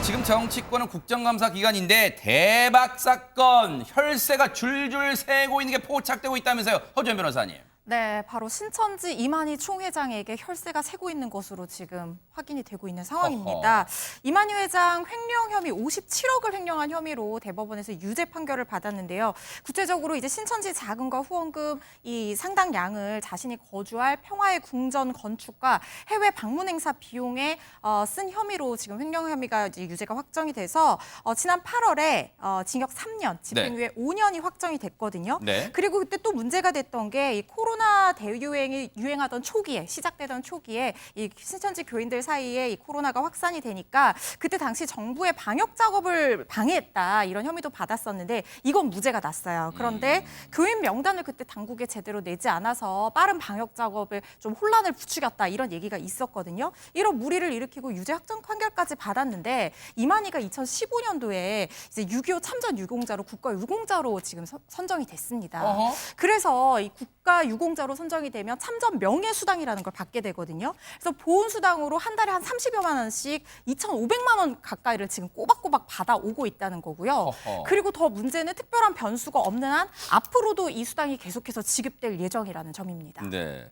지금 정치권은 국정감사 기간인데 대박 사건, 혈세가 줄줄 새고 있는 게 포착되고 있다면서요. 허주연 변호사님. 네, 바로 신천지 이만희 총회장에게 혈세가 새고 있는 것으로 지금 확인이 되고 있는 상황입니다. 이만희 회장 횡령 혐의 57억을 횡령한 혐의로 대법원에서 유죄 판결을 받았는데요. 구체적으로 이제 신천지 자금과 후원금 이 상당량을 자신이 거주할 평화의 궁전 건축과 해외 방문 행사 비용에 쓴 혐의로 지금 횡령 혐의가 이제 유죄가 확정이 돼서 지난 8월에 징역 3년, 집행유예 5년이 확정이 됐거든요. 네. 그리고 그때 또 문제가 됐던 게 이 코로나 대유행이 유행하던 초기에 시작되던 초기에 이 신천지 교인들 사이에 이 코로나가 확산이 되니까 그때 당시 정부의 방역 작업을 방해했다 이런 혐의도 받았었는데 이건 무죄가 났어요. 그런데 교인 명단을 그때 당국에 제대로 내지 않아서 빠른 방역 작업에 좀 혼란을 부추겼다 이런 얘기가 있었거든요. 이런 무리를 일으키고 유죄 확정 판결까지 받았는데 이만희가 2015년도에 이제 6.25 참전 유공자로 국가 유공자로 지금 선정이 됐습니다. 그래서 이 국가 유공자로 선정이 되면 참전 명예수당이라는 걸 받게 되거든요. 그래서 보훈수당으로 한 달에 한 30여만 원씩 2,500만 원 가까이를 지금 꼬박꼬박 받아오고 있다는 거고요. 그리고 더 문제는 특별한 변수가 없는 한 앞으로도 이 수당이 계속해서 지급될 예정이라는 점입니다. 네.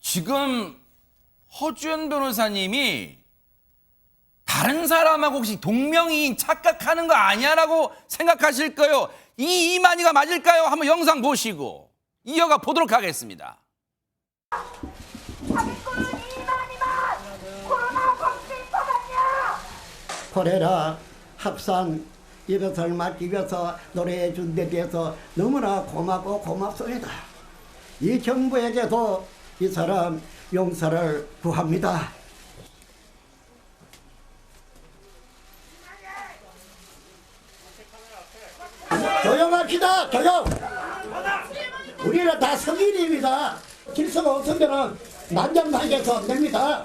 지금 허주연 변호사님이 다른 사람하고 혹시 동명이인 착각하는 거 아니야라고 생각하실 거예요. 이 이만희가 맞을까요? 한번 영상 보시고 이어가 보도록 하겠습니다. 사기꾼 이만희만 코로나 vaksin 받았냐? 코레라 합산 이것을 막기 위해서 노래해 준 데 대해서 너무나 고맙고 고맙습니다. 이 정부에게도 이 사람 용서를 구합니다. 조용합시다. 조용. 우리는 다 성인입니다. 질서가 없으면 난장판에서 안 됩니다.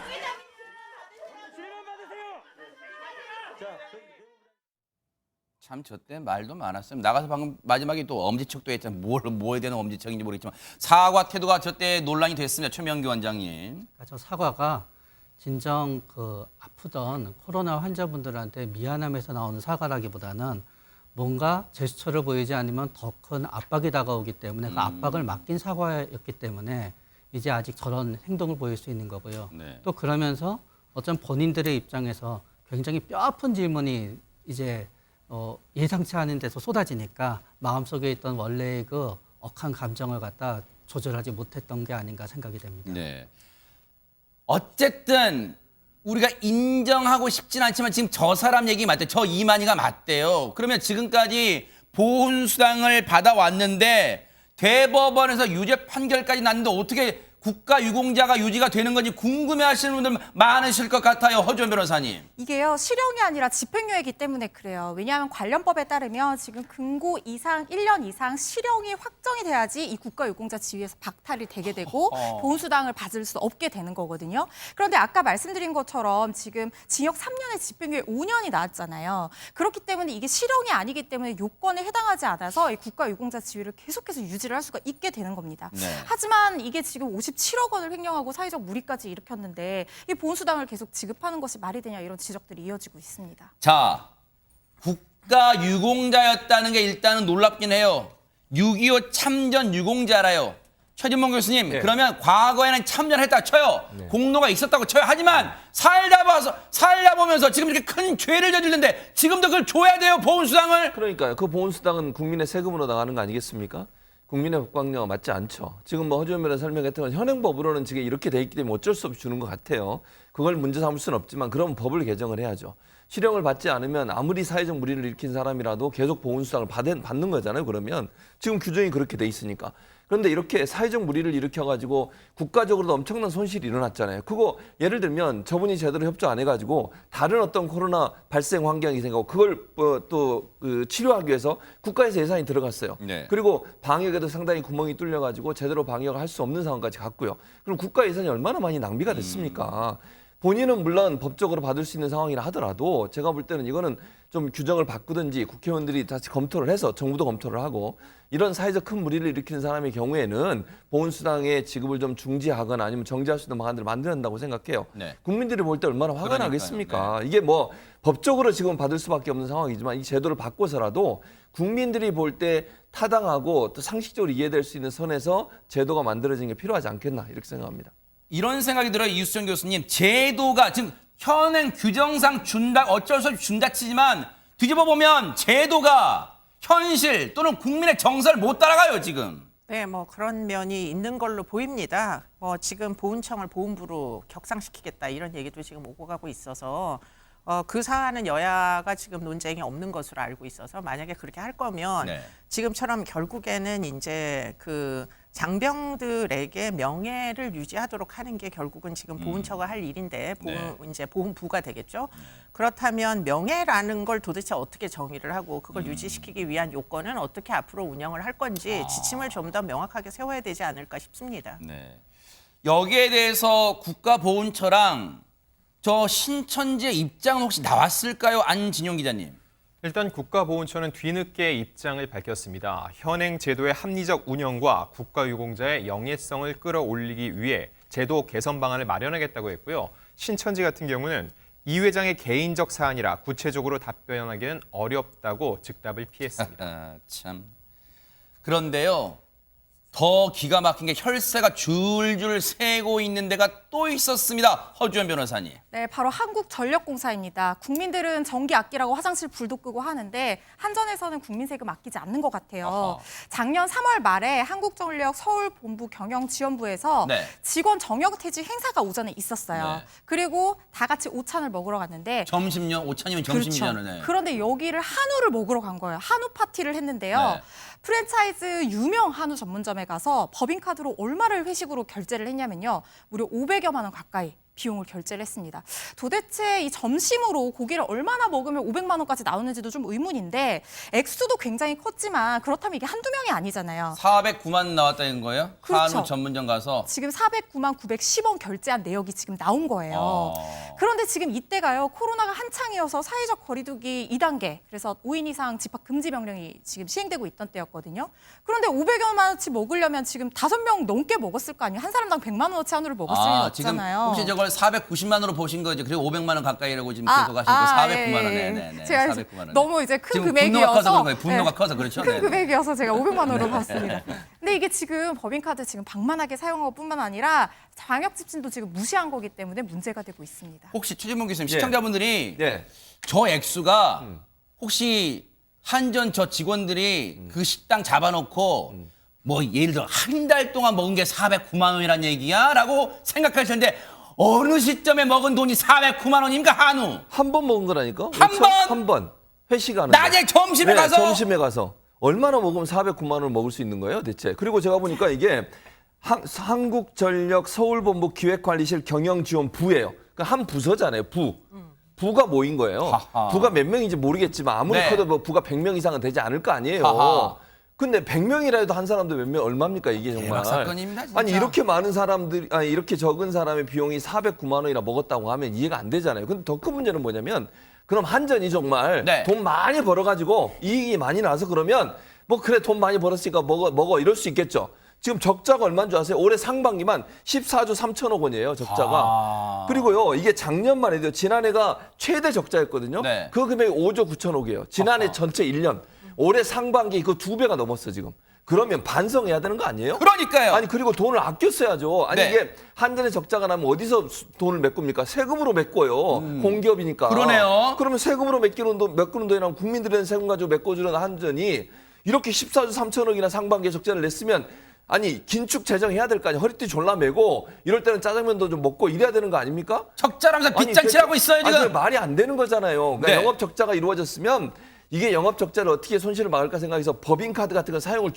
참 저 때 말도 많았어요. 나가서 방금 마지막에 또 엄지척도 했잖아요. 뭐 해야 되는 엄지척인지 모르겠지만 사과 태도가 저 때 논란이 됐습니다. 최명규 원장님. 저 사과가 진정 아프던 코로나 환자분들한테 미안함에서 나오는 사과라기보다는 뭔가 제스처를 보이지 않으면 더 큰 압박이 다가오기 때문에 그 압박을 맡긴 사과였기 때문에 이제 아직 저런 행동을 보일 수 있는 거고요. 네. 또 그러면서 어떤 본인들의 입장에서 굉장히 뼈아픈 질문이 이제 예상치 않은 데서 쏟아지니까 마음속에 있던 원래의 그 억한 감정을 갖다 조절하지 못했던 게 아닌가 생각이 됩니다. 네. 어쨌든 우리가 인정하고 싶진 않지만 지금 저 사람 얘기 맞대요. 저 이만희가 맞대요. 그러면 지금까지 보훈수당을 받아왔는데 대법원에서 유죄 판결까지 났는데 어떻게 국가유공자가 유지가 되는 건지 궁금해하시는 분들 많으실 것 같아요. 허주연 변호사님. 이게요, 실형이 아니라 집행유예이기 때문에 그래요. 왜냐하면 관련법에 따르면 지금 금고 이상 1년 이상 실형이 확정이 돼야지 이 국가유공자 지위에서 박탈이 되게 되고 보훈수당을 받을 수 없게 되는 거거든요. 그런데 아까 말씀드린 것처럼 지금 징역 3년에 집행유예 5년이 나왔잖아요. 그렇기 때문에 이게 실형이 아니기 때문에 요건에 해당하지 않아서 이 국가유공자 지위를 계속해서 유지를 할 수가 있게 되는 겁니다. 네. 하지만 이게 지금 57억 원을 횡령하고 사회적 무리까지 일으켰는데 이 보훈수당을 계속 지급하는 것이 말이 되냐 이런 지적들이 이어지고 있습니다. 자, 국가유공자였다는 게 일단은 놀랍긴 해요. 6.25 참전 유공자라요. 최진봉 교수님, 네. 그러면 과거에는 참전했다 쳐요. 공로가 있었다고 쳐요. 하지만 살다 보면서 지금 이렇게 큰 죄를 저질렀는데 지금도 그걸 줘야 돼요, 보훈수당을. 그러니까요. 그 보훈수당은 국민의 세금으로 나가는 거 아니겠습니까? 국민의 법광령과 맞지 않죠. 지금 뭐 허주연 변호사 설명했던 건 현행법으로는 지금 이렇게 돼 있기 때문에 어쩔 수 없이 주는 것 같아요. 그걸 문제 삼을 수는 없지만 그럼 법을 개정을 해야죠. 실형을 받지 않으면 아무리 사회적 무리를 일으킨 사람이라도 계속 보훈수당을 받는 거잖아요. 그러면 지금 규정이 그렇게 돼 있으니까. 그런데 이렇게 사회적 무리를 일으켜가지고 국가적으로도 엄청난 손실이 일어났잖아요. 그거 예를 들면 저분이 제대로 협조 안 해가지고 다른 어떤 코로나 발생 환경이 생기고 그걸 또 치료하기 위해서 국가에서 예산이 들어갔어요. 네. 그리고 방역에도 상당히 구멍이 뚫려가지고 제대로 방역을 할 수 없는 상황까지 갔고요. 그럼 국가 예산이 얼마나 많이 낭비가 됐습니까? 본인은 물론 법적으로 받을 수 있는 상황이라 하더라도 제가 볼 때는 이거는 좀 규정을 바꾸든지 국회의원들이 다시 검토를 해서 정부도 검토를 하고 이런 사회적 큰 무리를 일으키는 사람의 경우에는 보훈수당의 지급을 좀 중지하거나 아니면 정지할 수 있는 방안들을 만들어야 한다고 생각해요. 네. 국민들이 볼 때 얼마나 화가 그러니까요. 나겠습니까? 이게 뭐 법적으로 지금 받을 수밖에 없는 상황이지만 이 제도를 바꿔서라도 국민들이 볼 때 타당하고 또 상식적으로 이해될 수 있는 선에서 제도가 만들어지는 게 필요하지 않겠나 이렇게 생각합니다. 이런 생각이 들어요. 이수정 교수님. 제도가 지금 현행 규정상 준다 어쩔 수 없이 준다 치지만 뒤집어 보면 제도가 현실 또는 국민의 정서를 못 따라가요, 지금. 네, 뭐 그런 면이 있는 걸로 보입니다. 뭐 지금 보훈청을 보훈부로 격상시키겠다 이런 얘기도 지금 오고 가고 있어서 그 사안은 여야가 지금 논쟁이 없는 것으로 알고 있어서 만약에 그렇게 할 거면 네. 지금처럼 결국에는 이제 그 장병들에게 명예를 유지하도록 하는 게 결국은 지금 보훈처가 할 일인데 이제 보훈부가 되겠죠. 그렇다면 명예라는 걸 도대체 어떻게 정의를 하고 그걸 유지시키기 위한 요건은 어떻게 앞으로 운영을 할 건지 지침을 좀 더 명확하게 세워야 되지 않을까 싶습니다. 네. 여기에 대해서 국가보훈처랑 저 신천지의 입장은 혹시 나왔을까요? 안진용 기자님. 일단 국가보훈처는 뒤늦게 입장을 밝혔습니다. 현행 제도의 합리적 운영과 국가유공자의 영예성을 끌어올리기 위해 제도 개선 방안을 마련하겠다고 했고요. 신천지 같은 경우는 이 회장의 개인적 사안이라 구체적으로 답변하기는 어렵다고 즉답을 피했습니다. 참. 그런데요. 더 기가 막힌 게 혈세가 줄줄 새고 있는 데가 또 있었습니다. 허주연 변호사님. 네, 바로 한국전력공사입니다. 국민들은 전기 아끼라고 화장실 불도 끄고 하는데 한전에서는 국민 세금 아끼지 않는 것 같아요. 어허. 작년 3월 말에 한국전력 서울본부 경영지원부에서 네. 직원 정역퇴직 행사가 오전에 있었어요. 네. 그리고 다 같이 오찬을 먹으러 갔는데 점심요? 오찬이면 점심이잖아요. 네. 그런데 여기를 한우를 먹으러 간 거예요. 한우 파티를 했는데요. 네. 프랜차이즈 유명 한우 전문점에 가서 법인카드로 얼마를 회식으로 결제를 했냐면요. 무려 500여만 원 가까이 비용을 결제를 했습니다. 도대체 이 점심으로 고기를 얼마나 먹으면 500만 원까지 나오는지도 좀 의문인데 액수도 굉장히 컸지만 그렇다면 이게 한두 명이 아니잖아요. 409만 나왔다는 거예요? 그렇죠. 한우 전문점 가서. 지금 409만 910원 결제한 내역이 지금 나온 거예요. 그런데 지금 이때가요. 코로나가 한창이어서 사회적 거리두기 2단계, 그래서 5인 이상 집합 금지 명령이 지금 시행되고 있던 때였거든요. 그런데 500여만 원치 먹으려면 지금 5명 넘게 먹었을 거 아니에요. 한 사람당 100만 원어치 한우를 먹을 수는 지금 없잖아요. 혹시 저걸 490만으로 보신 거죠? 그리고 500만 원 가까이라고 지금 계속 하시니까 409만 원. 네네. 제가 409만 원. 너무 이제 큰 지금 금액이어서 분노가 커서 그런 거예요. 분노가 네. 커서 그렇죠. 큰 네네. 금액이어서 제가 500만 원으로 봤습니다. 근데 이게 지금 법인카드 지금 방만하게 사용한 것뿐만 아니라 방역 지침도 지금 무시한 거기 때문에 문제가 되고 있습니다. 혹시 최진봉 교수님 예. 시청자분들이 예. 저 액수가 혹시 한전 저 직원들이 그 식당 잡아놓고 뭐 예를 들어 한 달 동안 먹은 게 409만 원이란 얘기야? 라고 생각하셨는데 어느 시점에 먹은 돈이 409만 원입니까? 한우. 한 번 먹은 거라니까? 한 번? 한 번. 회식하는 낮에 점심에 가서? 점심에 가서. 얼마나 먹으면 409만 원을 먹을 수 있는 거예요, 대체? 그리고 제가 보니까 이게 한국전력 서울본부 기획관리실 경영지원부예요. 그러니까 한 부서잖아요, 부. 부가 뭐인 거예요? 하하. 부가 몇 명인지 모르겠지만 아무리 네. 커도 뭐 부가 100명 이상은 되지 않을 거 아니에요. 하하. 근데 100명이라도 한 사람도 몇 명 얼마입니까 이게 정말. 대박 사건입니다, 진짜. 아니 이렇게 많은 사람들이 이렇게 적은 사람의 비용이 409만 원이나 먹었다고 하면 이해가 안 되잖아요. 근데 더 큰 문제는 뭐냐면 그럼 한전이 정말 네. 돈 많이 벌어가지고 이익이 많이 나서 그러면 뭐 그래 돈 많이 벌었으니까 먹어 이럴 수 있겠죠. 지금 적자가 얼마인 줄 아세요? 올해 상반기만 14조 3천억 원이에요, 적자가. 그리고요, 이게 작년만 해도 지난해가 최대 적자였거든요. 네. 그 금액이 5조 9천억이에요. 지난해 전체 1년. 올해 상반기 그 2배가 넘었어, 지금. 그러면 반성해야 되는 거 아니에요? 그러니까요. 아니, 그리고 돈을 아껴 써야죠. 아니, 네. 이게 한전에 적자가 나면 어디서 돈을 메꿉니까? 세금으로 메꿔요. 공기업이니까. 그러네요. 그러면 세금으로 메꾸는 돈이라면 국민들의 세금 가지고 메꿔주는 한전이 이렇게 14조 3천억이나 상반기에 적자를 냈으면 아니 긴축 재정해야 될 거 아니에요. 허리띠 졸라매고 이럴 때는 짜장면도 좀 먹고 이래야 되는 거 아닙니까? 적자라면서 빚잔치라고 있어요, 지금. 아니, 말이 안 되는 거잖아요. 그러니까 네. 영업 적자가 이루어졌으면 이게 영업 적자를 어떻게 손실을 막을까 생각해서 법인카드 같은 거 사용을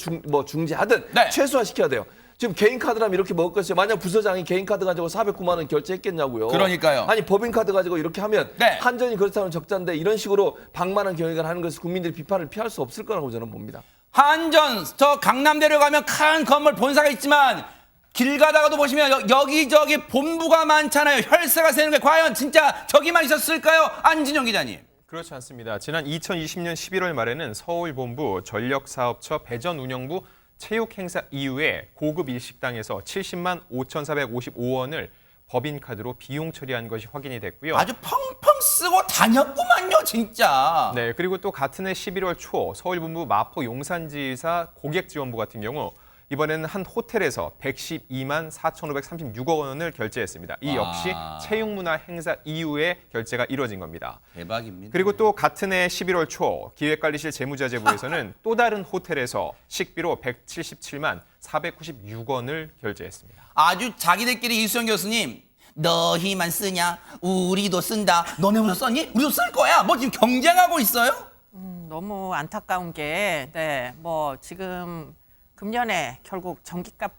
중지하든 네. 최소화시켜야 돼요. 지금 개인카드라면 이렇게 먹을 것이요. 만약 부서장이 개인카드 가지고 409만 원 결제했겠냐고요. 그러니까요. 아니 법인카드 가지고 이렇게 하면 네. 한전이 그렇다면 적자인데 이런 식으로 방만한 경영을 하는 것을 국민들이 비판을 피할 수 없을 거라고 저는 봅니다. 한전 저 강남대로 가면 큰 건물 본사가 있지만 길 가다가도 보시면 여기저기 본부가 많잖아요. 혈세가 세는 게 과연 진짜 저기만 있었을까요? 안진영 기자님. 그렇지 않습니다. 지난 2020년 11월 말에는 서울본부 전력사업처 배전운영부 체육행사 이후에 고급 일식당에서 70만 5,455원을 법인카드로 비용 처리한 것이 확인이 됐고요. 아주 펑펑 쓰고 다녔구만요, 진짜. 네, 그리고 또 같은 해 11월 초 서울본부 마포 용산지사 고객지원부 같은 경우 이번에는 한 호텔에서 112만 4,536억 원을 결제했습니다. 이 역시 체육문화 행사 이후에 결제가 이루어진 겁니다. 대박입니다. 그리고 또 같은 해 11월 초 기획관리실 재무자재부에서는 또 다른 호텔에서 식비로 177만 496원을 결제했습니다. 아주 자기들끼리 이수영 교수님, 너희만 쓰냐? 우리도 쓴다. 너네 무슨 썼니? 우리도 쓸 거야. 뭐 지금 경쟁하고 있어요? 너무 안타까운 게, 네, 뭐 지금 금년에 결국 전기값,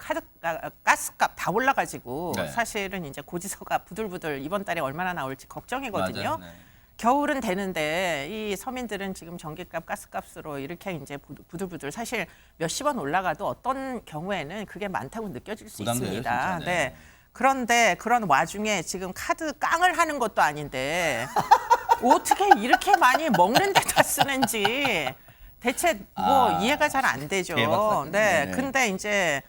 가스값 다 올라가지고 네. 사실은 이제 고지서가 부들부들 이번 달에 얼마나 나올지 걱정이거든요. 맞아요. 네. 겨울은 되는데 이 서민들은 지금 전기값, 가스값으로 이렇게 이제 부들부들 사실 몇십 원 올라가도 어떤 경우에는 그게 많다고 느껴질 수 부담돼요, 있습니다. 진짜. 네. 그런데 그런 와중에 지금 카드 깡을 하는 것도 아닌데 어떻게 이렇게 많이 먹는 데다 쓰는지 대체 뭐 이해가 잘 안 되죠. 대박 네. 사건이네. 근데 이제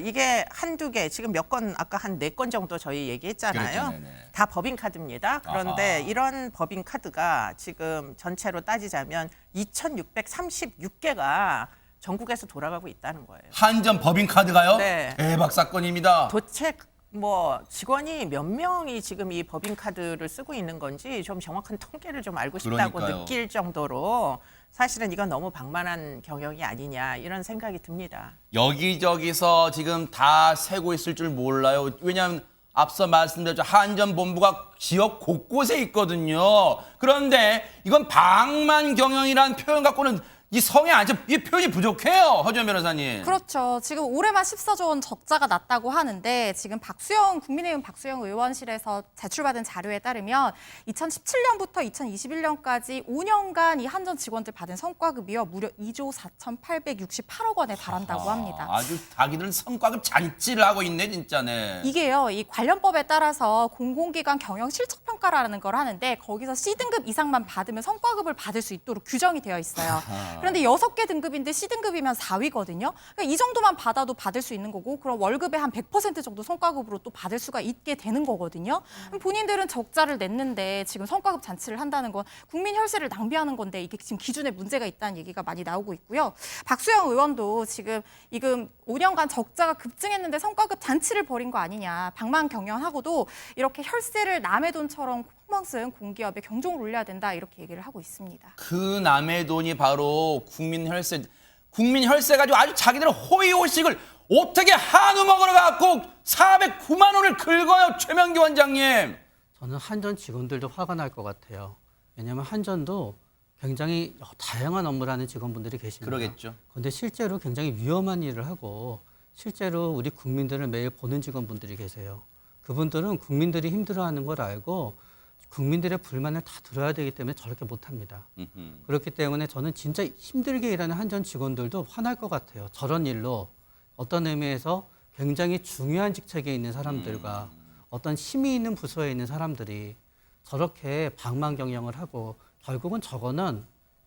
이게 한두 개, 지금 몇 건, 아까 한 4건 정도 저희 얘기했잖아요. 그렇죠, 네네. 다 법인카드입니다. 그런데 아하. 이런 법인카드가 지금 전체로 따지자면 2,636개가 전국에서 돌아가고 있다는 거예요. 한전 법인카드가요? 네. 대박 사건입니다. 도대체 뭐 직원이 몇 명이 지금 이 법인카드를 쓰고 있는 건지 좀 정확한 통계를 좀 알고 싶다고 그러니까요. 느낄 정도로 사실은 이건 너무 방만한 경영이 아니냐 이런 생각이 듭니다. 여기저기서 지금 다 세고 있을 줄 몰라요. 왜냐하면 앞서 말씀드렸죠. 한전 본부가 지역 곳곳에 있거든요. 그런데 이건 방만 경영이라는 표현 갖고는 이 성에 안 차, 이 표현이 부족해요. 허지원 변호사님. 그렇죠. 지금 올해만 14조 원 적자가 났다고 하는데 지금 국민의힘 박수영 의원실에서 제출받은 자료에 따르면 2017년부터 2021년까지 5년간 이 한전 직원들 받은 성과급이요. 무려 2조 4,868억 원에 달한다고 합니다. 아주 자기들은 성과급 잔치를 하고 있네, 진짜네. 이게요, 이 관련법에 따라서 공공기관 경영 실적 평가라는 걸 하는데 거기서 C등급 이상만 받으면 성과급을 받을 수 있도록 규정이 되어 있어요. 그런데 6개 등급인데 C등급이면 4위거든요. 그러니까 이 정도만 받아도 받을 수 있는 거고 그럼 월급의 한 100% 정도 성과급으로 또 받을 수가 있게 되는 거거든요. 그럼 본인들은 적자를 냈는데 지금 성과급 잔치를 한다는 건 국민 혈세를 낭비하는 건데 이게 지금 기준에 문제가 있다는 얘기가 많이 나오고 있고요. 박수영 의원도 지금 5년간 적자가 급증했는데 성과급 잔치를 벌인 거 아니냐. 방만 경영하고도 이렇게 혈세를 남의 돈처럼 콩망 쓴 공기업에 경종을 울려야 된다 이렇게 얘기를 하고 있습니다. 그 남의 돈이 바로 국민 혈세 가지고 아주 자기들 호의호식을 어떻게 한우 먹으러 갖고 409만 원을 긁어요, 최명기 원장님. 저는 한전 직원들도 화가 날 것 같아요. 왜냐하면 한전도 굉장히 다양한 업무를 하는 직원분들이 계십니다. 그러겠죠. 그런데 실제로 굉장히 위험한 일을 하고 실제로 우리 국민들을 매일 보는 직원분들이 계세요. 그분들은 국민들이 힘들어하는 걸 알고 국민들의 불만을 다 들어야 되기 때문에 저렇게 못합니다. 그렇기 때문에 저는 진짜 힘들게 일하는 한전 직원들도 화날 것 같아요. 저런 일로 어떤 의미에서 굉장히 중요한 직책에 있는 사람들과 어떤 힘이 있는 부서에 있는 사람들이 저렇게 방만 경영을 하고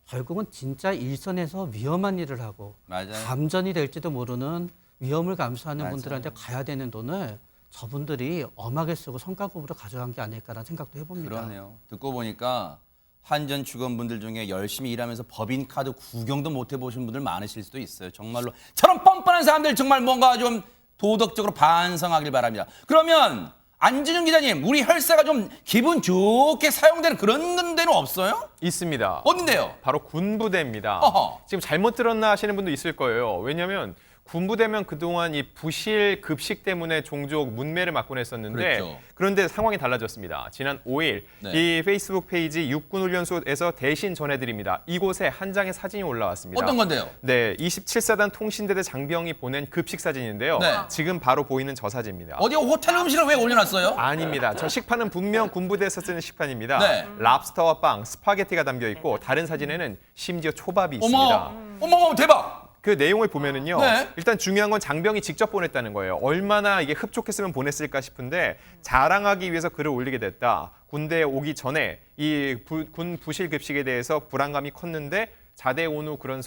결국은 진짜 일선에서 위험한 일을 하고 맞아요. 감전이 될지도 모르는 위험을 감수하는 맞아요. 분들한테 가야 되는 돈을 저분들이 엄하게 쓰고 성과급으로 가져간 게 아닐까라는 생각도 해봅니다. 그러네요. 듣고 보니까 한전 직원분들 중에 열심히 일하면서 법인카드 구경도 못 해보신 분들 많으실 수도 있어요. 정말로 저런 뻔뻔한 사람들 정말 뭔가 좀 도덕적으로 반성하길 바랍니다. 그러면 안진영 기자님, 우리 혈세가 좀 기분 좋게 사용되는 그런 데는 없어요? 있습니다. 어딘데요? 바로 군부대입니다. 어허. 지금 잘못 들었나 하시는 분도 있을 거예요. 왜냐하면 군부대면 그동안 이 부실 급식 때문에 종종 문매를 맞곤 했었는데 그랬죠. 그런데 상황이 달라졌습니다. 지난 5일 네. 이 페이스북 페이지 육군훈련소에서 대신 전해드립니다. 이곳에 한 장의 사진이 올라왔습니다. 어떤 건데요? 네, 27사단 통신대대 장병이 보낸 급식 사진인데요. 네. 지금 바로 보이는 저 사진입니다. 어디 호텔 음식을 왜 올려놨어요? 아닙니다. 저 식판은 분명 군부대에서 쓰는 식판입니다. 네. 랍스터와 빵, 스파게티가 담겨 있고 다른 사진에는 심지어 초밥이 있습니다. 어머 대박! 그 내용을 보면은요. 네. 일단 중요한 건 장병이 직접 보냈다는 거예요. 얼마나 이게 흡족했으면 보냈을까 싶은데 자랑하기 위해서 글을 올리게 됐다. 군대에 오기 전에 이 군 부실 급식에 대해서 불안감이 컸는데 자대 온 후 그런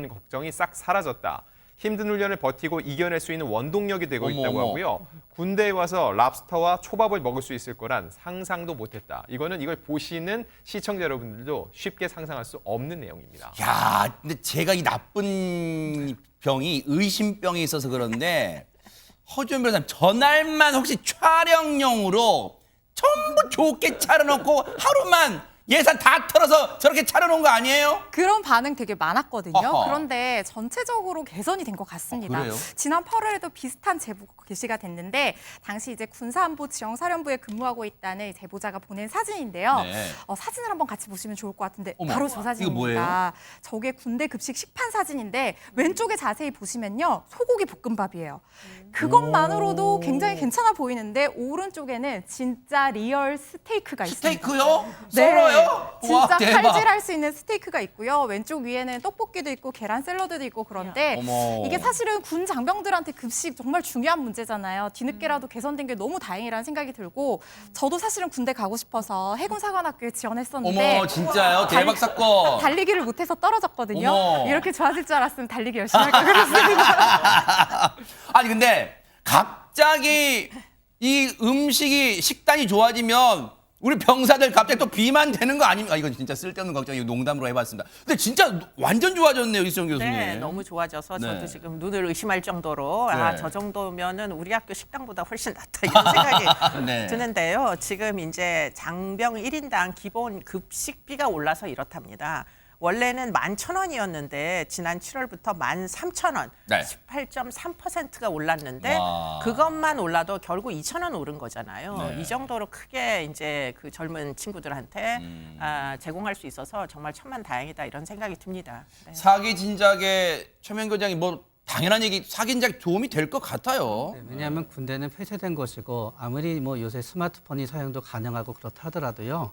걱정이 싹 사라졌다. 힘든 훈련을 버티고 이겨낼 수 있는 원동력이 되고 어머, 있다고 어머. 하고요. 군대에 와서 랍스터와 초밥을 먹을 수 있을 거란 상상도 못했다. 이거는 이걸 보시는 시청자 여러분들도 쉽게 상상할 수 없는 내용입니다. 야, 근데 제가 이 나쁜 병이 의심병이 있어서 그런데 허주연 변호사님 전날만 혹시 촬영용으로 전부 좋게 차려놓고 하루만 예산 다 털어서 저렇게 차려놓은 거 아니에요? 그런 반응 되게 많았거든요. 어허. 그런데 전체적으로 개선이 된 것 같습니다. 그래요? 지난 8월에도 비슷한 제보가 게시가 됐는데 당시 이제 군사안보 지형사령부에 근무하고 있다는 제보자가 보낸 사진인데요. 네. 사진을 한번 같이 보시면 좋을 것 같은데 어머, 바로 저 이거 사진입니다. 뭐예요? 저게 군대 급식 식판 사진인데 왼쪽에 자세히 보시면요. 소고기 볶음밥이에요. 그것만으로도 굉장히 괜찮아 보이는데 오른쪽에는 진짜 리얼 스테이크가 있습니다. 스테이크요? 네. 썰어요? 진짜 와, 대박. 칼질할 수 있는 스테이크가 있고요. 왼쪽 위에는 떡볶이도 있고 계란 샐러드도 있고 그런데 어머. 이게 사실은 군 장병들한테 급식 정말 중요한 문제잖아요. 뒤늦게라도 개선된 게 너무 다행이라는 생각이 들고 저도 사실은 군대 가고 싶어서 해군사관학교에 지원했었는데 어머, 진짜요? 대박 사건. 달리기를 못해서 떨어졌거든요. 어머. 이렇게 좋아질 줄 알았으면 달리기 열심히 할 걸 그랬습니다. 아니 근데 갑자기 이 음식이 식단이 좋아지면 우리 병사들 갑자기 또 비만 되는 거 아닙니까? 이건 진짜 쓸데없는 걱정, 이거 농담으로 해봤습니다. 근데 진짜 완전 좋아졌네요, 이수정 교수님. 네, 너무 좋아져서 네. 저도 지금 눈을 의심할 정도로 네. 저 정도면은 우리 학교 식당보다 훨씬 낫다 이런 생각이 네. 드는데요. 지금 이제 장병 1인당 기본 급식비가 올라서 이렇답니다. 원래는 11,000원이었는데 지난 7월부터 13,000원, 네. 18.3%가 올랐는데 와. 그것만 올라도 결국 2,000원 오른 거잖아요. 네. 이 정도로 크게 이제 그 젊은 친구들한테 제공할 수 있어서 정말 천만다행이다 이런 생각이 듭니다. 네. 사기 진작에 최명 교장이 뭐 당연한 얘기, 사기 진작 도움이 될 것 같아요. 네, 왜냐하면 군대는 폐쇄된 것이고 아무리 뭐 요새 스마트폰이 사용도 가능하고 그렇다 하더라도요.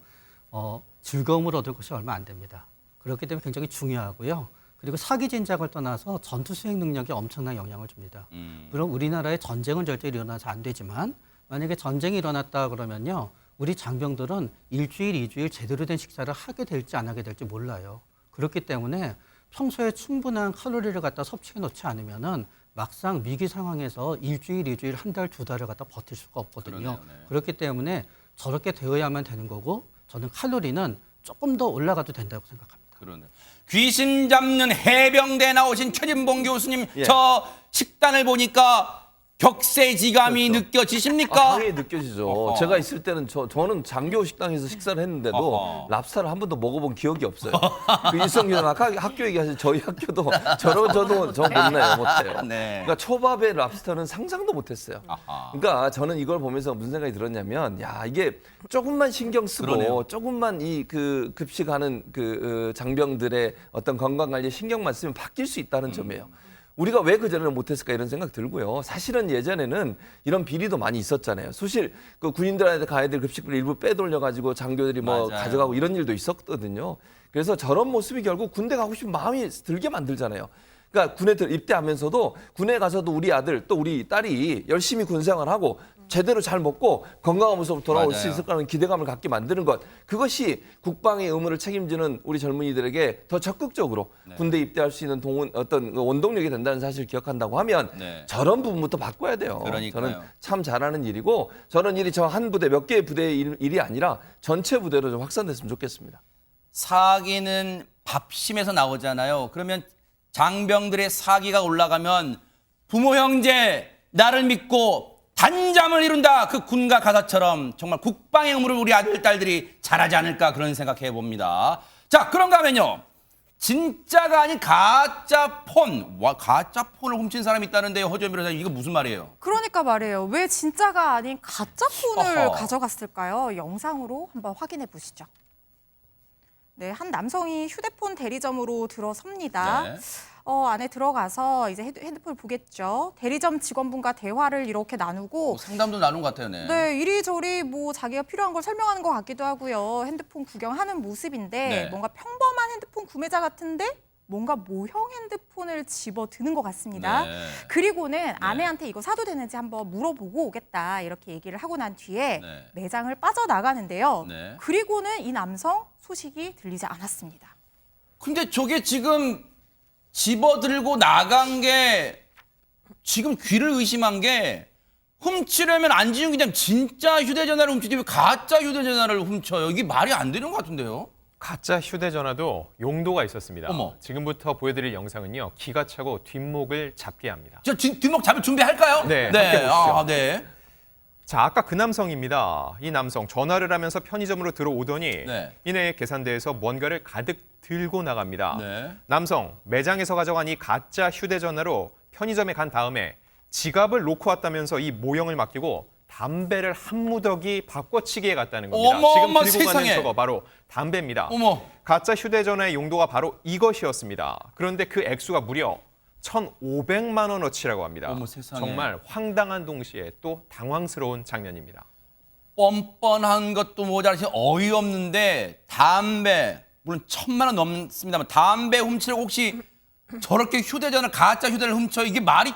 즐거움을 얻을 것이 얼마 안 됩니다. 그렇기 때문에 굉장히 중요하고요. 그리고 사기 진작을 떠나서 전투 수행 능력에 엄청난 영향을 줍니다. 물론 우리나라에 전쟁은 절대 일어나서 안 되지만 만약에 전쟁이 일어났다 그러면요. 우리 장병들은 일주일, 2주일 제대로 된 식사를 하게 될지 안 하게 될지 몰라요. 그렇기 때문에 평소에 충분한 칼로리를 갖다 섭취해 놓지 않으면은 막상 위기 상황에서 일주일, 2주일, 한 달, 2달을 갖다 버틸 수가 없거든요. 그러네요, 네. 그렇기 때문에 저렇게 되어야만 되는 거고 저는 칼로리는 조금 더 올라가도 된다고 생각합니다. 그러네. 귀신 잡는 해병대 나오신 최진봉 교수님, 예. 저 식단을 보니까 격세지감이 그렇죠. 느껴지십니까? 당연히 느껴지죠. 어허. 제가 있을 때는 저는 장교 식당에서 식사를 했는데도 어허. 랍스타를 한 번도 먹어본 기억이 없어요. 그 일성 교수님 아까 학교 얘기하신 저희 학교도 저도 저 못나요 못해요. 네. 그러니까 초밥에 랍스타는 상상도 못했어요. 아하. 그러니까 저는 이걸 보면서 무슨 생각이 들었냐면, 야 이게 조금만 신경 쓰고 그러네요. 조금만 이 그 급식하는 그 장병들의 어떤 건강 관리에 신경만 쓰면 바뀔 수 있다는 점이에요. 우리가 왜 그전에는 못했을까 이런 생각 들고요. 사실은 예전에는 이런 비리도 많이 있었잖아요. 사실 그 군인들한테 가야 될 급식비를 일부 빼돌려 가지고 장교들이 뭐 맞아요. 가져가고 이런 일도 있었거든요. 그래서 저런 모습이 결국 군대 가고 싶은 마음이 들게 만들잖아요. 그러니까 군에 입대하면서도 군에 가서도 우리 아들 또 우리 딸이 열심히 군 생활하고 제대로 잘 먹고 건강한 모습으로 돌아올 맞아요. 수 있을 거라는 기대감을 갖게 만드는 것. 그것이 국방의 의무를 책임지는 우리 젊은이들에게 더 적극적으로 군대 입대할 수 있는 어떤 원동력이 된다는 사실을 기억한다고 하면 네. 저런 부분부터 바꿔야 돼요. 그러니까요. 저는 참 잘하는 일이고 저런 일이 저 한 부대 몇 개의 부대의 일이 아니라 전체 부대로 좀 확산됐으면 좋겠습니다. 사기는 밥심에서 나오잖아요. 그러면 장병들의 사기가 올라가면 부모 형제 나를 믿고 단잠을 이룬다. 그 군가 가사처럼 정말 국방의 의무를 우리 아들 딸들이 잘하지 않을까 그런 생각해 봅니다. 자, 그런가 하면요. 진짜가 아닌 가짜 폰. 와, 가짜 폰을 훔친 사람이 있다는데요. 허주연 변호사님, 이거 무슨 말이에요? 그러니까 말이에요. 왜 진짜가 아닌 가짜 폰을 어허. 가져갔을까요? 영상으로 한번 확인해 보시죠. 네, 한 남성이 휴대폰 대리점으로 들어섭니다. 네. 안에 들어가서 이제 핸드폰을 보겠죠. 대리점 직원분과 대화를 이렇게 나누고 상담도 나눈 것 같아요. 네, 이리저리 뭐 자기가 필요한 걸 설명하는 것 같기도 하고요. 핸드폰 구경하는 모습인데 네. 뭔가 평범한 핸드폰 구매자 같은데 뭔가 모형 핸드폰을 집어드는 것 같습니다. 네. 그리고는 아내한테 이거 사도 되는지 한번 물어보고 오겠다 이렇게 얘기를 하고 난 뒤에 네. 매장을 빠져나가는데요. 네. 그리고는 이 남성 소식이 들리지 않았습니다. 근데 저게 지금 집어들고 나간 게 지금 귀를 의심한 게 훔치려면 안지훈 기자님 진짜 휴대전화를 훔치지 왜 가짜 휴대전화를 훔쳐요? 이게 말이 안 되는 것 같은데요? 가짜 휴대전화도 용도가 있었습니다. 어머. 지금부터 보여드릴 영상은요. 기가 차고 뒷목을 잡게 합니다. 저 뒷목 잡을 준비할까요? 네, 함께 보시죠. 아, 네. 자, 아까 그 남성입니다. 이 남성 전화를 하면서 편의점으로 들어오더니 네. 이내 계산대에서 뭔가를 가득 들고 나갑니다. 네. 남성 매장에서 가져간 이 가짜 휴대전화로 편의점에 간 다음에 지갑을 놓고 왔다면서 이 모형을 맡기고 담배를 한 무더기 바꿔치기에 갔다는 겁니다. 어머, 지금 어머, 들고 세상에. 가는 저거 바로 담배입니다. 어머. 가짜 휴대전화의 용도가 바로 이것이었습니다. 그런데 그 액수가 무려 1,500만 원어치라고 합니다. 어머, 세상에. 정말 황당한 동시에 또 당황스러운 장면입니다. 뻔뻔한 것도 모자라서 어이없는데 담배 물론 1,000만 원 넘습니다만 담배 훔치려고 혹시 저렇게 휴대전화 가짜 휴대를 훔쳐 이게 말이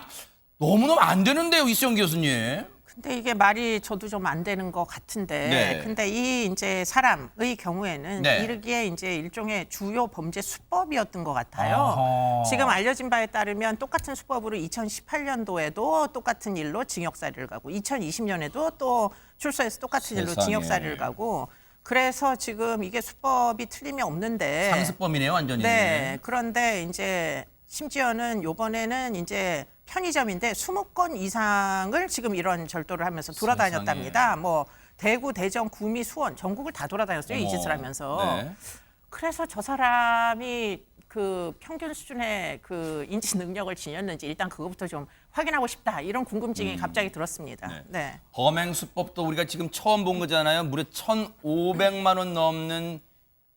너무너무 안 되는데요, 이수영 교수님. 근데 이게 말이 저도 좀 안 되는 것 같은데, 네. 근데 이 이제 사람의 경우에는 네. 이르기에 이제 일종의 주요 범죄 수법이었던 것 같아요. 아하. 지금 알려진 바에 따르면 똑같은 수법으로 2018년도에도 똑같은 일로 징역살이를 가고, 2020년에도 또 출소해서 똑같은 일로 세상에. 징역살이를 가고, 그래서 지금 이게 수법이 틀림이 없는데. 상습범이네요, 완전히. 네. 그런데 이제 심지어는 요번에는 이제 편의점인데 20건 이상을 지금 이런 절도를 하면서 돌아다녔답니다. 뭐 대구, 대전, 구미, 수원 전국을 다 돌아다녔어요. 이 어머. 짓을 하면서. 네. 그래서 저 사람이 그 평균 수준의 그 인지 능력을 지녔는지 일단 그것부터 좀 확인하고 싶다. 이런 궁금증이 갑자기 들었습니다. 네. 네. 범행 수법도 우리가 지금 처음 본 거잖아요. 무려 1,500만 원 넘는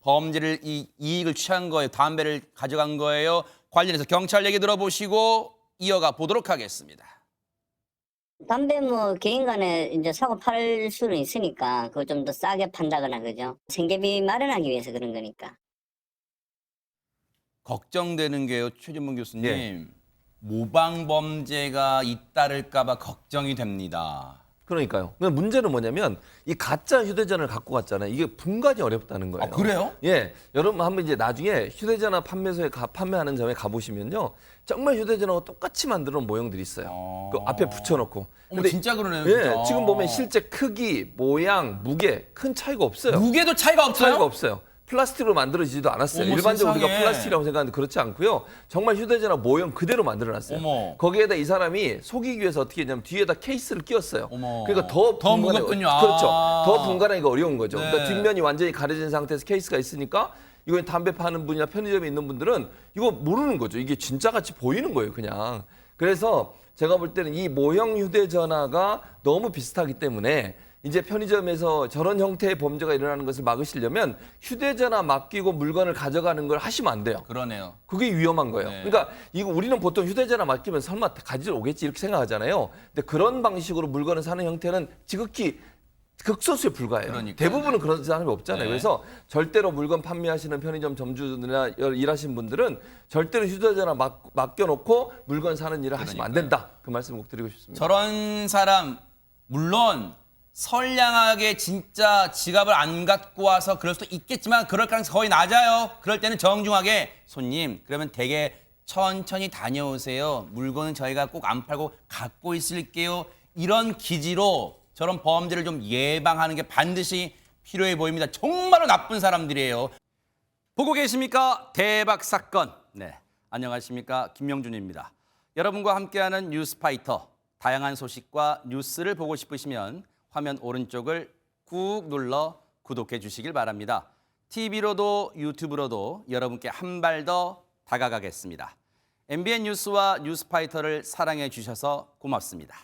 범죄를 이익을 취한 거예요. 담배를 가져간 거예요. 관련해서 경찰 얘기 들어보시고 이어가 보도록 하겠습니다. 담배 뭐 개인 간에 이제 사고 팔 수는 있으니까 그걸 좀 더 싸게 판다거나 그죠? 생계비 마련하기 위해서 그런 거니까. 걱정되는 게요, 최진문 교수님. 예. 모방 범죄가 잇따를까 봐 걱정이 됩니다. 그러니까요. 근데 문제는 뭐냐면 이 가짜 휴대전화를 갖고 갔잖아요. 이게 분간이 어렵다는 거예요. 아, 그래요? 예. 여러분 한번 이제 나중에 휴대전화 판매소에 판매하는 점에 가보시면요. 정말 휴대전화와 똑같이 만들어 놓은 모형들이 있어요. 그 앞에 붙여놓고. 어머, 진짜 그러네요. 예, 진짜. 지금 보면 실제 크기, 모양, 무게 큰 차이가 없어요. 무게도 차이가 없어요? 차이가 없어요. 플라스틱으로 만들어지지도 않았어요. 어머, 일반적으로 세상에. 우리가 플라스틱이라고 생각하는데 그렇지 않고요. 정말 휴대전화 모형 그대로 만들어놨어요. 어머. 거기에다 이 사람이 속이기 위해서 어떻게 했냐면 뒤에다 케이스를 끼웠어요. 어머. 그러니까 더 무겁군요. 그렇죠. 아. 더 분간하기가 어려운 거죠. 네. 그러니까 뒷면이 완전히 가려진 상태에서 케이스가 있으니까 이건 담배 파는 분이나 편의점에 있는 분들은 이거 모르는 거죠. 이게 진짜 같이 보이는 거예요, 그냥. 그래서 제가 볼 때는 이 모형 휴대전화가 너무 비슷하기 때문에 이제 편의점에서 저런 형태의 범죄가 일어나는 것을 막으시려면 휴대전화 맡기고 물건을 가져가는 걸 하시면 안 돼요. 그러네요. 그게 위험한 거예요. 네. 그러니까 이거 우리는 보통 휴대전화 맡기면 설마 가지러 오겠지 이렇게 생각하잖아요. 근데 그런 방식으로 물건을 사는 형태는 지극히 극소수에 불과해요. 그러니까요. 대부분은 그런 사람이 없잖아요. 네. 그래서 절대로 물건 판매하시는 편의점 점주나 일하시는 분들은 절대로 휴대전화 맡겨놓고 물건 사는 일을 하시면 안 된다. 그 말씀 꼭 드리고 싶습니다. 저런 사람 물론 선량하게 진짜 지갑을 안 갖고 와서 그럴 수도 있겠지만 그럴 가능성이 거의 낮아요. 그럴 때는 정중하게 손님 그러면 되게 천천히 다녀오세요. 물건은 저희가 꼭 안 팔고 갖고 있을게요. 이런 기지로 저런 범죄를 좀 예방하는 게 반드시 필요해 보입니다. 정말로 나쁜 사람들이에요. 보고 계십니까? 대박 사건. 네, 안녕하십니까? 김명준입니다. 여러분과 함께하는 뉴스파이터. 다양한 소식과 뉴스를 보고 싶으시면 화면 오른쪽을 꾹 눌러 구독해 주시길 바랍니다. TV로도 유튜브로도 여러분께 한 발 더 다가가겠습니다. MBN 뉴스와 뉴스파이터를 사랑해 주셔서 고맙습니다.